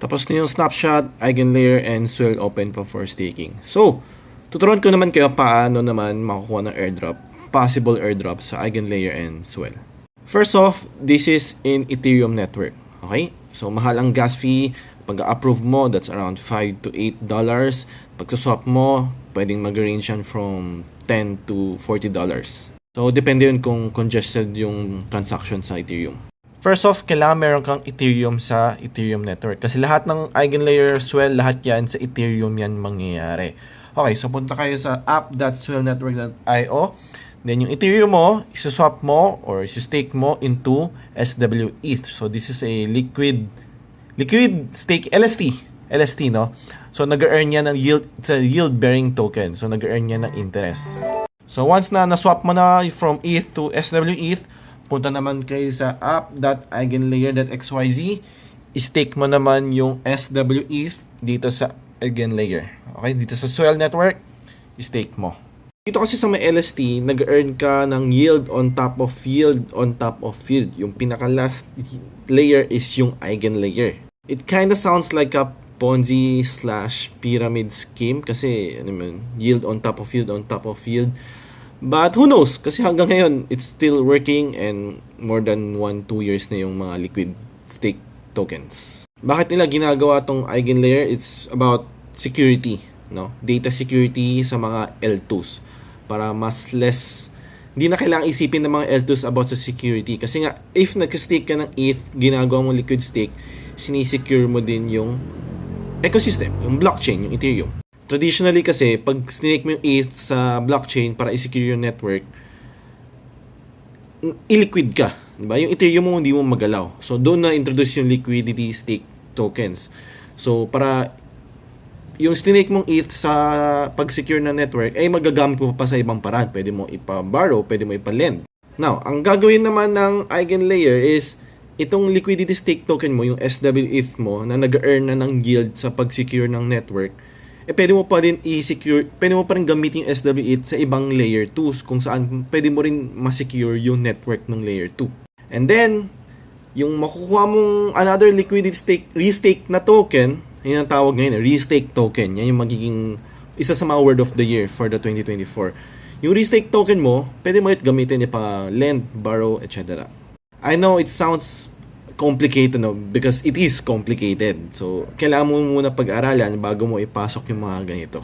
Tapos na yung snapshot, eigenlayer, and swell open pa for staking. So, tuturuan ko naman kayo paano naman makukuha ng airdrop, possible airdrop sa eigenlayer and swell. First off, this is in Ethereum network. Okay? So, mahal ang gas fee. Pag-approve mo, that's around $5 to $8. Pag swap mo, pwedeng mag-range yan from $10 to $40. So, depende yun kung congested yung transaction sa Ethereum. First off, kailangan meron kang Ethereum sa Ethereum network. Kasi lahat ng eigenlayer, swell, lahat yan sa Ethereum yan mangyayari. Okay, so punta kayo sa app.swellnetwork.io. Then yung Ethereum mo, isuswap mo or isustake mo into SWETH. So this is a liquid stake LST, no? So nag-earn yan ng yield, it's a yield-bearing token. So nag-earn yan ng interest. So once na naswap mo na from ETH to SWETH, punta naman kayo sa app.eigenlayer.xyz. I-stake mo naman yung SWETH dito sa eigenlayer. Okay, dito sa Swell network, i-stake mo. Dito kasi sa may LST, nag-earn ka ng yield on top of yield on top of yield. Yung pinaka-last layer is yung eigenlayer. It kinda sounds like a Ponzi / pyramid scheme kasi yield on top of yield on top of yield. But who knows? Kasi hanggang ngayon, it's still working and more than 1-2 years na yung mga liquid stake tokens. Bakit nila ginagawa tong eigenlayer? It's about security, no? Data security sa mga L2s. Para mas less, hindi na kailangang isipin ng mga L2s about sa security. Kasi nga, if nag-stake ka ng ETH, ginagawa mo liquid stake, sinisecure mo din yung ecosystem, yung blockchain, yung Ethereum. Traditionally kasi, pag snake mo yung ETH sa blockchain para i-secure yung network, illiquid ka. Diba? Yung Ethereum mo, hindi mo magalaw. So, doon na introduce yung liquidity stake tokens. So, para yung snake mong ETH sa pag-secure na network, ay magagamit mo pa sa ibang paraan. Pwede mo ipa-borrow, pwede mo ipa-lend. Now, ang gagawin naman ng eigenlayer is, itong liquidity stake token mo, yung SWETH mo, na nag-earn na ng yield sa pag-secure ng network, pwede mo pa rin i-secure, pwede mo pa rin gamitin yung SWETH sa ibang layer 2 kung saan pwede mo rin ma-secure yung network ng layer 2. And then, yung makukuha mong another liquidity stake, restake na token, yun ang tawag ngayon, restake token. Yan yung magiging isa sa mga word of the year for the 2024. Yung restake token mo, pwede mo ulit gamitin ipa-lend, borrow, etc. I know it sounds complicated, no? Because it is complicated. So, kailangan mo muna pag-aralan bago mo ipasok yung mga ganito.